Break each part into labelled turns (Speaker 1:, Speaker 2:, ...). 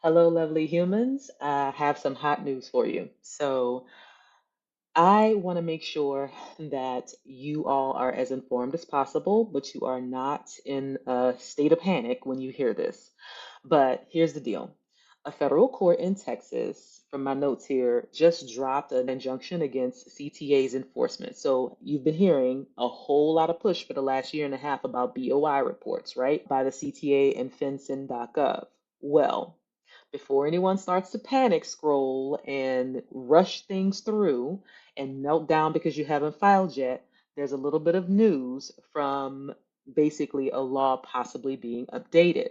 Speaker 1: Hello, lovely humans. I have some hot news for you. I want to make sure that you all are as informed as possible, but you are not in a state of panic when you hear this. But here's the deal. A federal court in Texas, from my notes here, just dropped an injunction against CTA's enforcement. So you've been hearing a whole lot of push for the last year and a half about BOI reports, right? By the CTA and FINCEN.gov. Well, before anyone starts to panic scroll and rush things through and melt down because you haven't filed yet, there's a little bit of news from basically a law possibly being updated.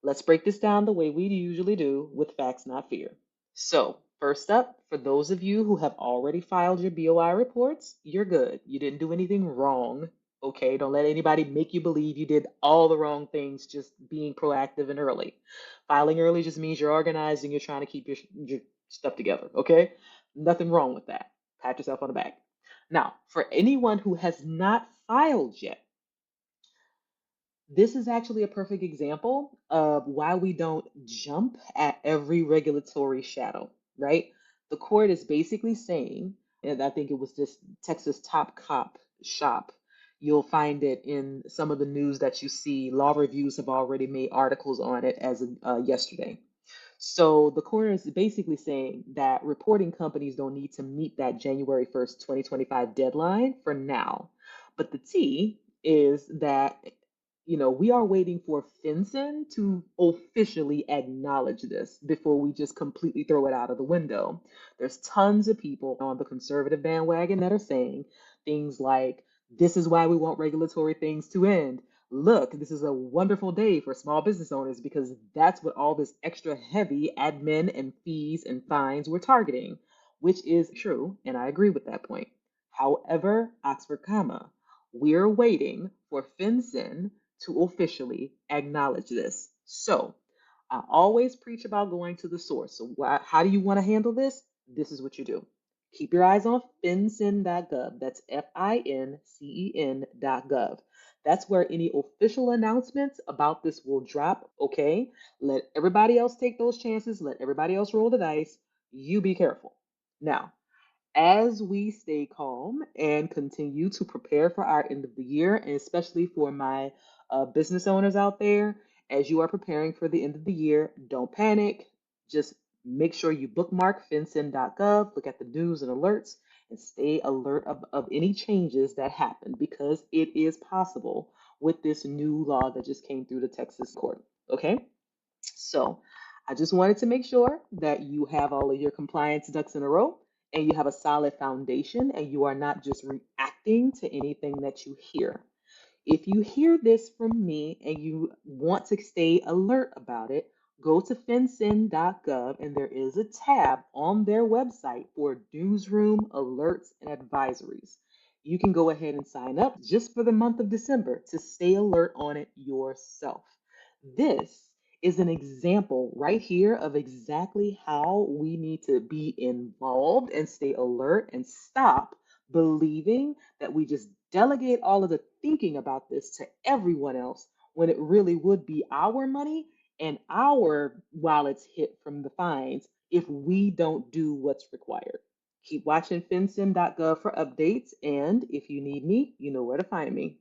Speaker 1: Let's break this down the way we usually do with facts, not fear. So, first up, for those of you who have already filed your BOI reports, you're good. You didn't do anything wrong. Okay, don't let anybody make you believe you did all the wrong things just being proactive and early. Filing early just means you're organized and you're trying to keep your stuff together. Okay, nothing wrong with that. Pat yourself on the back. Now, for anyone who has not filed yet, this is actually a perfect example of why we don't jump at every regulatory shadow, right? The court is basically saying, and I think it was this Texas Top Cop shop. You'll find it in some of the news that you see. Law reviews have already made articles on it as of yesterday. So the court is basically saying that reporting companies don't need to meet that January 1st, 2025 deadline for now. But the T is that, we are waiting for FinCEN to officially acknowledge this before we just completely throw it out of the window. There's tons of people on the conservative bandwagon that are saying things like, this is why we want regulatory things to end. Look, this is a wonderful day for small business owners because that's what all this extra heavy admin and fees and fines were targeting, which is true, and I agree with that point. However, Oxford comma, we're waiting for FinCEN to officially acknowledge this. So I always preach about going to the source. So how do you want to handle this? This is what you do. Keep your eyes on FinCEN.gov. That's FINCEN.gov. That's where any official announcements about this will drop. Okay. Let everybody else take those chances. Let everybody else roll the dice. You be careful. Now, as we stay calm and continue to prepare for our end of the year, and especially for my business owners out there, as you are preparing for the end of the year, don't panic. Just make sure you bookmark fincen.gov, look at the news and alerts, and stay alert of any changes that happen because it is possible with this new law that just came through the Texas court. Okay? So I just wanted to make sure that you have all of your compliance ducks in a row and you have a solid foundation and you are not just reacting to anything that you hear. If you hear this from me and you want to stay alert about it, go to fincen.gov and there is a tab on their website for newsroom alerts and advisories. You can go ahead and sign up just for the month of December to stay alert on it yourself. This is an example right here of exactly how we need to be involved and stay alert and stop believing that we just delegate all of the thinking about this to everyone else when it really would be our money and our wallets hit from the fines if we don't do what's required. Keep watching fincen.gov for updates, and if you need me, you know where to find me.